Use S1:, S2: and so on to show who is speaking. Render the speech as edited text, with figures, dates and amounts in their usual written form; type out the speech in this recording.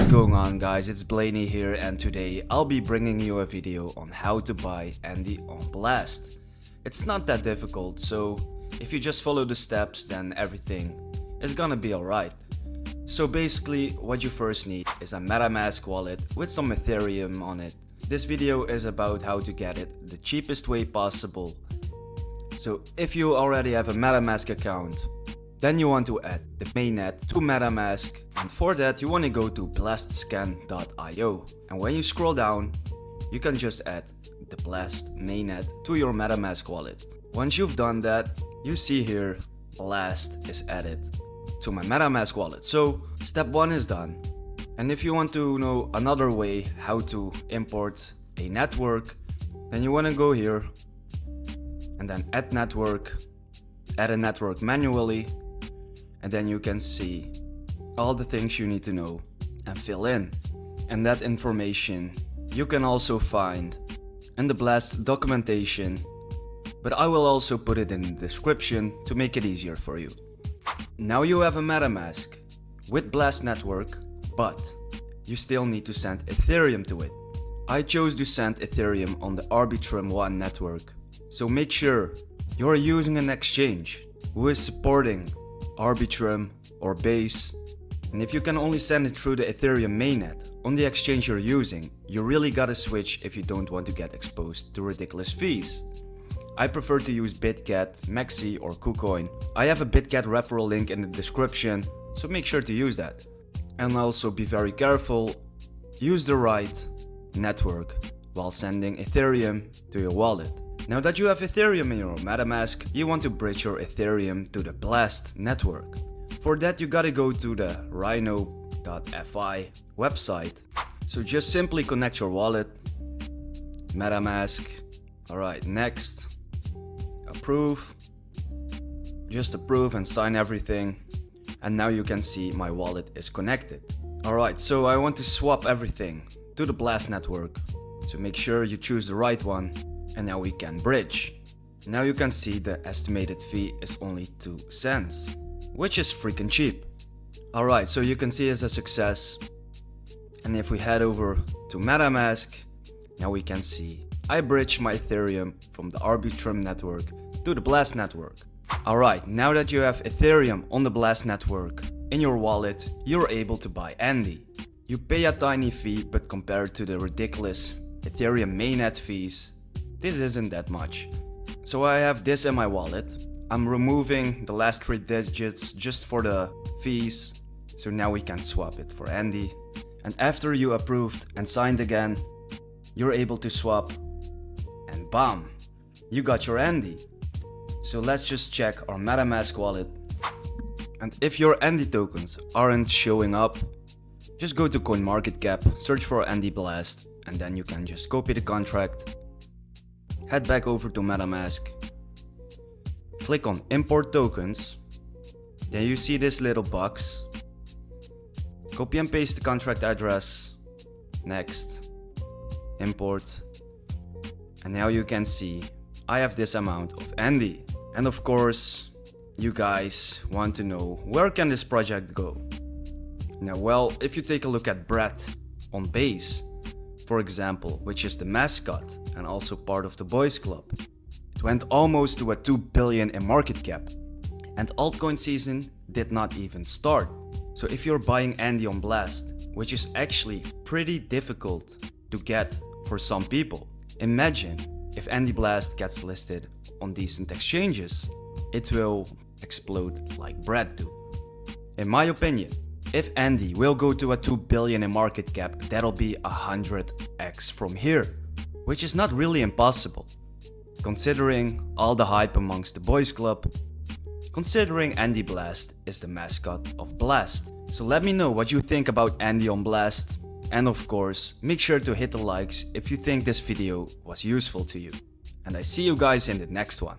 S1: What's going on, guys? It's Blaney here, and today I'll be bringing you a video on how to buy Andy on Blast. It's not that difficult, so if you just follow the steps, then everything is gonna be alright. So basically, what you first need is a Metamask wallet with some Ethereum on it. This video is about how to get it the cheapest way possible. So if you already have a Metamask account, then you want to add the mainnet to Metamask, and for that you want to go to blastscan.io, and when you scroll down you can just add the Blast mainnet to your Metamask wallet. Once you've done that, you see here Blast is added to my Metamask wallet. So step 1 is done. And if you want to know another way how to import a network, then you want to go here and then add network, add a network manually, and then you can see all the things you need to know and fill in. And that information you can also find in the Blast documentation, but I will also put it in the description to make it easier for you. Now you have a Metamask with Blast network, but you still need to send Ethereum to it. I chose to send Ethereum on the Arbitrum 1 network, so make sure you're using an exchange who is supporting Arbitrum or Base. And if you can only send it through the Ethereum mainnet on the exchange you're using, you really gotta switch if you don't want to get exposed to ridiculous fees. I prefer to use Bitget, Maxi or KuCoin. I have a Bitget referral link in the description, so make sure to use that. And also be very careful, use the right network while sending Ethereum to your wallet. Now that you have Ethereum in your Metamask, you want to bridge your Ethereum to the Blast network. For that you gotta go to the rhino.fi website. So just simply connect your wallet, Metamask, alright, next, approve, just approve and sign everything, and now you can see my wallet is connected. Alright, so I want to swap everything to the Blast network, so make sure you choose the right one. And now we can bridge. Now you can see the estimated fee is only 2 cents, which is freaking cheap. Alright, so you can see it's a success. And if we head over to Metamask, now we can see I bridged my Ethereum from the Arbitrum network to the Blast network. Alright, now that you have Ethereum on the Blast network in your wallet, you're able to buy Andy. You pay a tiny fee, but compared to the ridiculous Ethereum mainnet fees, this isn't that much. So I have this in my wallet. I'm removing the last 3 digits just for the fees. So now we can swap it for Andy. And after you approved and signed again, you're able to swap. And bam, you got your Andy. So let's just check our Metamask wallet. And if your Andy tokens aren't showing up, just go to CoinMarketCap, search for Andy Blast, and then you can just copy the contract. Head back over to Metamask, click on import tokens, then you see this little box, copy and paste the contract address, next, import, and now you can see I have this amount of Andy. And of course you guys want to know, where can this project go? Now well, if you take a look at Brett on Base, for example, which is the mascot and also part of the boys club, it went almost to a 2 billion in market cap, and altcoin season did not even start. So if you're buying Andy on Blast, which is actually pretty difficult to get for some people, imagine if Andy Blast gets listed on decent exchanges, it will explode like bread do. In my opinion, if Andy will go to a 2 billion in market cap, that'll be 100x from here, which is not really impossible, considering all the hype amongst the boys club, considering Andy Blast is the mascot of Blast. So let me know what you think about Andy on Blast, and of course, make sure to hit the likes if you think this video was useful to you. And I see you guys in the next one.